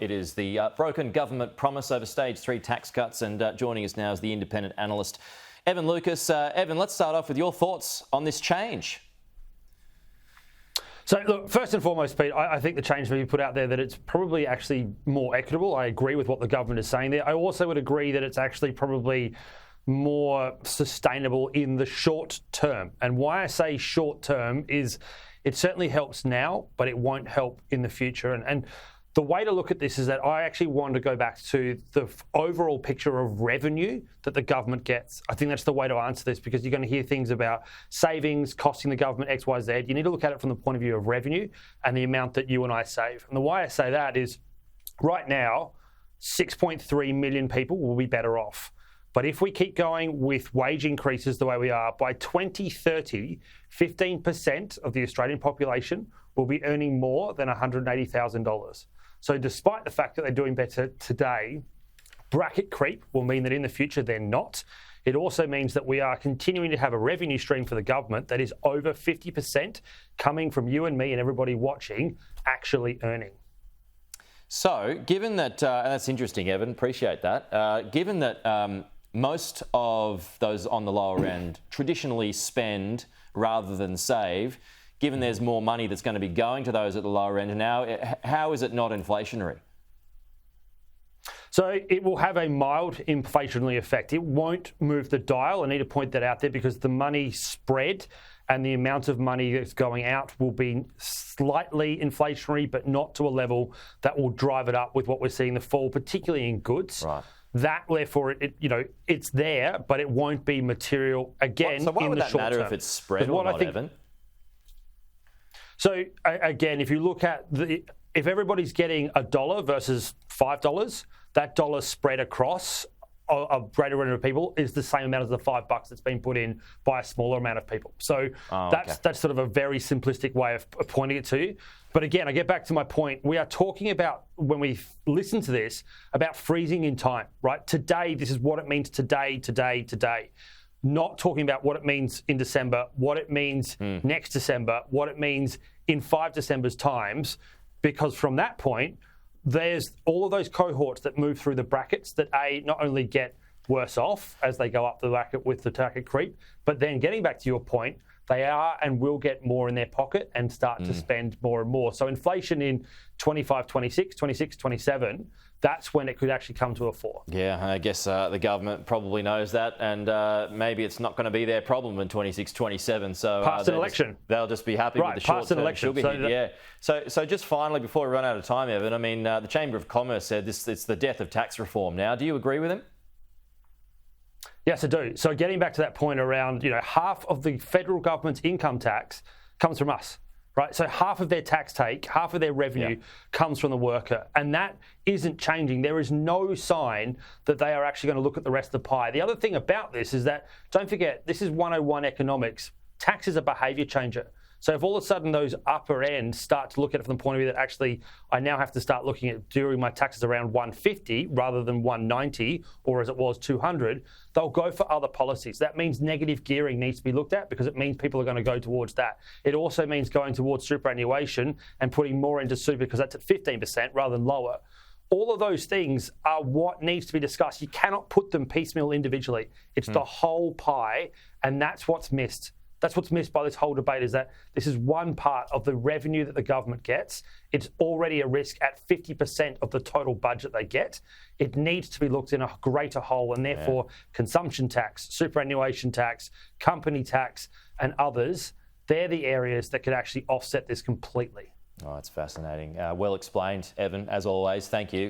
It is the broken government promise over stage 3 tax cuts, and joining us now is the independent analyst Evan Lucas. Evan, let's start off with your thoughts on this change. So, look, first and foremost, Pete, I think the change that you put out there, that it's probably actually more equitable. I agree with what the government is saying there. I also would agree that it's actually probably more sustainable in the short term. And why I say short term is it certainly helps now, but it won't help in the future. And the way to look at this is that I actually want to go back to the overall picture of revenue that the government gets. I think that's the way to answer this, because you're going to hear things about savings costing the government X, Y, Z. You need to look at it from the point of view of revenue and the amount that you and I save. And the way I say that is right now, 6.3 million people will be better off. But if we keep going with wage increases the way we are, by 2030, 15% of the Australian population will be earning more than $180,000. So despite the fact that they're doing better today, bracket creep will mean that in the future they're not. It also means that we are continuing to have a revenue stream for the government that is over 50% coming from you and me and everybody watching actually earning. So given that, and that's interesting, Evan, appreciate that. Given that most of those on the lower end traditionally spend rather than save, given there's more money that's going to be going to those at the lower end now, how is it not inflationary? So it will have a mild inflationary effect. It won't move the dial. I need to point that out there, because the money spread and the amount of money that's going out will be slightly inflationary, but not to a level that will drive it up with what we're seeing the fall, particularly in goods. Right. That, therefore, it's there, but it won't be material again. So why in would the that short matter term. if it's spread or not, Evan? So again, if you look at if everybody's getting $1 versus $5, that dollar spread across a greater number of people is the same amount as the $5 that's been put in by a smaller amount of people. So that's sort of a very simplistic way of pointing it to you. But again, I get back to my point. We are talking about, when we listen to this, about freezing in time, right? Today, this is what it means today. Not talking about what it means in December, what it means next December, what it means in 5 December's times, because from that point, there's all of those cohorts that move through the brackets that not only get worse off as they go up the bracket with the bracket creep, but then getting back to your point, they are and will get more in their pocket and start to spend more and more. So inflation in 25, 26, 26, 27, that's when it could actually come to a fore. Yeah, I guess the government probably knows that, and maybe it's not going to be their problem in 26, 27. So past an election, they'll just be happy with the short term sugar hit. Yeah. So just finally, before we run out of time, Evan, I mean, the Chamber of Commerce said it's the death of tax reform now. Do you agree with him? Yes, I do. So getting back to that point around, half of the federal government's income tax comes from us, right? So half of their tax take, half of their revenue comes from the worker. And that isn't changing. There is no sign that they are actually going to look at the rest of the pie. The other thing about this is that, don't forget, this is 101 economics. Tax is a behaviour changer. So if all of a sudden those upper ends start to look at it from the point of view that actually I now have to start looking at doing my taxes around 150 rather than 190, or as it was 200, they'll go for other policies. That means negative gearing needs to be looked at, because it means people are going to go towards that. It also means going towards superannuation and putting more into super, because that's at 15% rather than lower. All of those things are what needs to be discussed. You cannot put them piecemeal individually. It's the whole pie, and that's what's missed. That's what's missed by this whole debate, is that this is one part of the revenue that the government gets. It's already a risk at 50% of the total budget they get. It needs to be looked in a greater whole, and therefore consumption tax, superannuation tax, company tax, and others, they're the areas that could actually offset this completely. Oh, it's fascinating. Well explained, Evan, as always. Thank you.